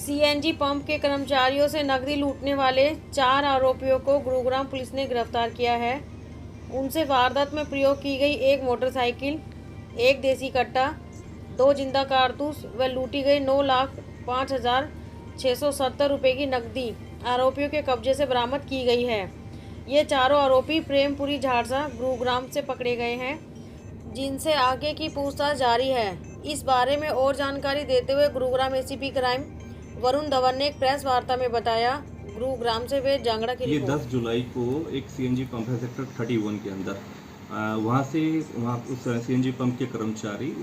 CNG pump के कर्मचारियों से नकदी लूटने वाले 4 आरोपियों को गुरुग्राम पुलिस ने गिरफ्तार किया है। उनसे वारदात में प्रयोग की गई एक मोटरसाइकिल, एक देसी कट्टा, 2 जिंदा कारतूस व लूटी गई 9,05,670 रुपये की नकदी आरोपियों के कब्जे से बरामद की गई है। ये चारों आरोपी प्रेमपुरी झाड़सा गुरुग्राम से पकड़े गए हैं, जिनसे आगे की पूछताछ जारी है। इस बारे में और जानकारी देते हुए गुरुग्राम एसीपी क्राइम वरुण धवन ने एक प्रेस वार्ता में बताया। गुरुग्राम से वे जांगड़ा की ये 10 जुलाई को एक सीएनजी पंप है सेक्टर 31 के अंदर, वहाँ उस सीएनजी पंप के कर्मचारी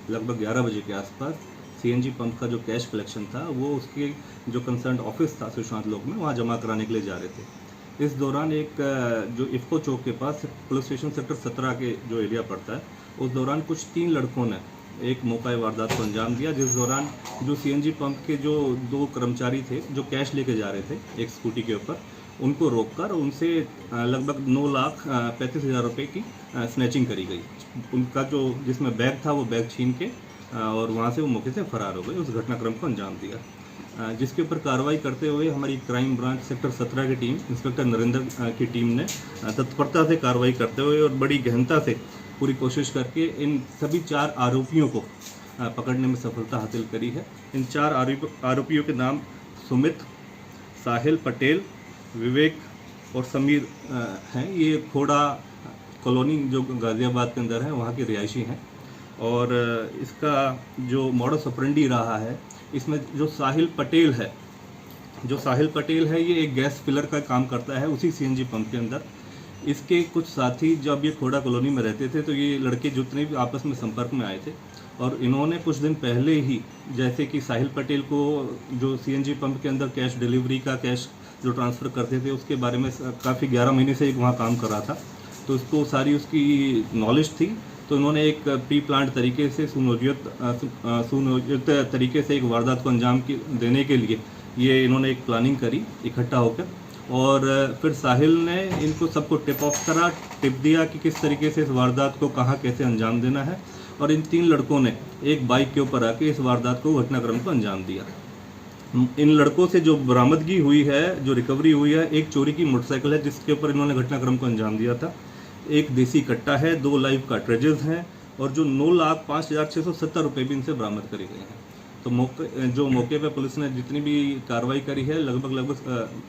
लगभग 11 बजे के आसपास सीएनजी पंप का जो कैश कलेक्शन था वो उसके जो कंसर्न ऑफिस था सुशांत लोक में, वहाँ जमा कराने के लिए जा रहे थे। इस दौरान एक जो इफ्को चौक के पास पुलिस स्टेशन सेक्टर 17 के जो एरिया पड़ता है, उस दौरान कुछ 3 लड़कों ने एक मौका वारदात को अंजाम दिया, जिस दौरान जो सीएनजी पंप के जो 2 कर्मचारी थे जो कैश लेके जा रहे थे एक स्कूटी के ऊपर, उनको रोककर उनसे लगभग 9,35,000 रुपये की स्नैचिंग करी गई। उनका जो जिसमें बैग था वो बैग छीन के और वहाँ से वो मौके से फरार हो गए। उस घटनाक्रम को अंजाम दिया, जिसके ऊपर कार्रवाई करते हुए हमारी क्राइम ब्रांच सेक्टर 17 की टीम, इंस्पेक्टर नरेंद्र की टीम ने तत्परता से कार्रवाई करते हुए और बड़ी गहनता से पूरी कोशिश करके इन सभी 4 आरोपियों को पकड़ने में सफलता हासिल करी है। इन 4 आरोपियों के नाम सुमित, साहिल पटेल, विवेक और समीर हैं। ये खोड़ा कॉलोनी जो गाज़ियाबाद के अंदर है वहाँ के रिहायशी हैं। और इसका जो मॉडस ऑपरेंडी रहा है, इसमें जो साहिल पटेल है ये एक गैस फिलर का काम करता है उसी सीएनजी पंप के अंदर। इसके कुछ साथी जब ये खोड़ा कॉलोनी में रहते थे तो ये लड़के जितने भी आपस में संपर्क में आए थे और इन्होंने कुछ दिन पहले ही, जैसे कि साहिल पटेल को जो सीएनजी पंप के अंदर कैश डिलीवरी का कैश जो ट्रांसफ़र करते थे उसके बारे में काफ़ी 11 महीने से एक वहाँ काम कर रहा था, तो उसको सारी उसकी नॉलेज थी। तो इन्होंने एक प्री प्लान्ड तरीके से सुनियोजित तरीके से एक वारदात को अंजाम देने के लिए ये इन्होंने एक प्लानिंग करी इकट्ठा होकर, और फिर साहिल ने इनको सबको टिप ऑफ करा, टिप दिया कि किस तरीके से इस वारदात को कहाँ कैसे अंजाम देना है, और इन 3 लड़कों ने एक बाइक के ऊपर आके इस वारदात को घटनाक्रम को अंजाम दिया। इन लड़कों से जो बरामदगी हुई है, जो रिकवरी हुई है, एक चोरी की मोटरसाइकिल है जिसके ऊपर इन्होंने घटनाक्रम को अंजाम दिया था, एक देसी कट्टा है, 2 लाइव कार्ट्रिजेस हैं और जो 9,05,670 रुपये भी इनसे बरामद करे गए हैं। तो मौके पे पुलिस ने जितनी भी कार्रवाई करी है लगभग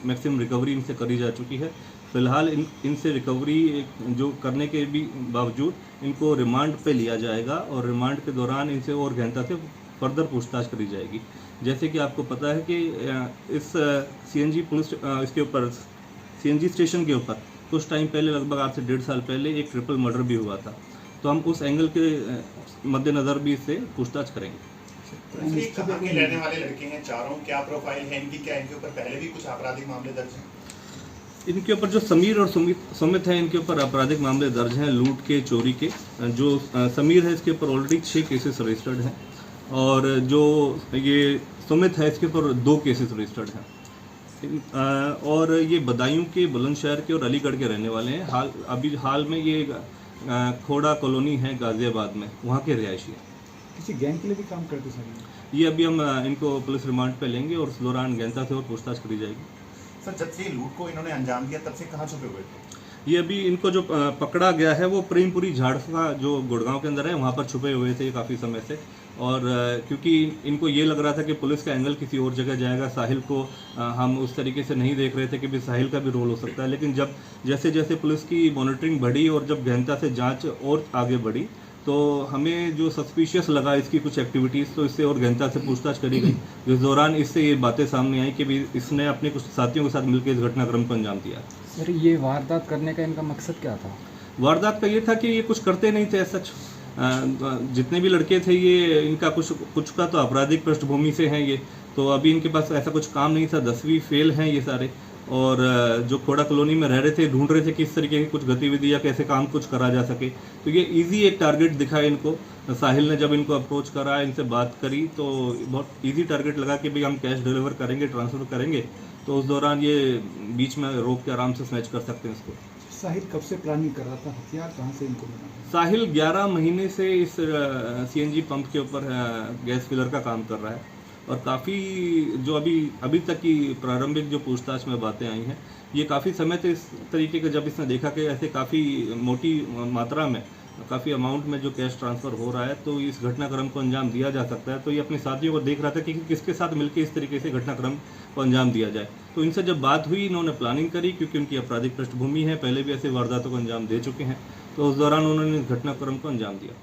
मैक्सिमम रिकवरी इनसे करी जा चुकी है। फिलहाल इनसे रिकवरी जो करने के भी बावजूद इनको रिमांड पे लिया जाएगा और रिमांड के दौरान इनसे और गहनता से फर्दर पूछताछ करी जाएगी। जैसे कि आपको पता है कि इस सीएनजी पुलिस इसके ऊपर सीएनजी स्टेशन के ऊपर कुछ टाइम पहले, लगभग आज से 1.5 साल पहले, एक ट्रिपल मर्डर भी हुआ था। तो हम उस एंगल के मद्देनज़र भी इससे पूछताछ करेंगे। कहाँ के रहने वाले लड़के हैं चारों? क्या प्रोफाइल है इनकी? क्या इनके ऊपर पहले भी कुछ आपराधिक मामले दर्ज हैं? इनके ऊपर जो समीर और सुमित हैं, इनके ऊपर आपराधिक मामले दर्ज हैं, लूट के, चोरी के। जो समीर है इसके ऊपर ऑलरेडी 6 केसेस रजिस्टर्ड हैं और जो ये सुमित है इसके ऊपर 2 केसेस रजिस्टर्ड हैं। और ये बदायूं के, बुलंदशहर के और अलीगढ़ के रहने वाले हैं। हाल में ये खोड़ा कॉलोनी है गाज़ियाबाद में, वहाँ के रिहायशी हैं। किसी गैंग के लिए भी काम करते सर? ये अभी हम इनको पुलिस रिमांड पे लेंगे और उस दौरान गहनता से और पूछताछ करी जाएगी। सर, जब से लूट को इन्होंने अंजाम दिया तब से कहाँ छुपे हुए थे? ये अभी इनको जो पकड़ा गया है वो प्रेमपुरी झाड़सा जो गुड़गांव के अंदर है, वहाँ पर छुपे हुए थे काफ़ी समय से। और क्योंकि इनको ये लग रहा था कि पुलिस का एंगल किसी और जगह जाएगा, साहिल को हम उस तरीके से नहीं देख रहे थे कि भी साहिल का भी रोल हो सकता है। लेकिन जब जैसे जैसे पुलिस की मॉनिटरिंग बढ़ी और जब गहनता से जांच और आगे बढ़ी तो हमें जो सस्पिशियस लगा इसकी कुछ एक्टिविटीज़, तो इससे और गहनता से पूछताछ करी गई, जिस दौरान इससे ये बातें सामने आई कि भी इसने अपने कुछ साथियों के साथ मिलकर इस घटनाक्रम को अंजाम दिया। सर, ये वारदात करने का इनका मकसद क्या था? वारदात का ये था कि ये कुछ करते नहीं थे सच। जितने भी लड़के थे ये इनका कुछ का तो आपराधिक पृष्ठभूमि से हैं ये, तो अभी इनके पास ऐसा कुछ काम नहीं था। 10वीं फेल हैं ये सारे, और जो खोड़ा कॉलोनी में रह रहे थे ढूंढ रहे थे किस तरीके की कुछ गतिविधि या कैसे काम कुछ करा जा सके। तो ये इजी एक टारगेट दिखा इनको। साहिल ने जब इनको अप्रोच करा, इनसे बात करी, तो बहुत इजी टारगेट लगा कि भाई हम कैश डिलीवर करेंगे, ट्रांसफ़र करेंगे, तो उस दौरान ये बीच में रोक के आराम से स्नैच कर सकते हैं इसको। साहिल कब से प्लानिंग कर रहा था? हथियार कहाँ से इनको मिला? साहिल 11 महीने से इस सीएनजी पंप के ऊपर गैस फिलर का काम कर रहा है और काफ़ी जो अभी तक की प्रारंभिक जो पूछताछ में बातें आई हैं, ये काफ़ी समय से इस तरीके का जब इसने देखा कि ऐसे काफ़ी मोटी मात्रा में काफ़ी अमाउंट में जो कैश ट्रांसफ़र हो रहा है, तो इस घटनाक्रम को अंजाम दिया जा सकता है। तो ये अपने साथियों को देख रहा था कि किसके साथ मिलकर इस तरीके से घटनाक्रम को अंजाम दिया जाए। तो इनसे जब बात हुई, इन्होंने प्लानिंग करी, क्योंकि उनकी आपराधिक पृष्ठभूमि है, पहले भी ऐसे वारदातों को अंजाम दे चुके हैं। तो उस दौरान उन्होंने इस घटनाक्रम को अंजाम दिया।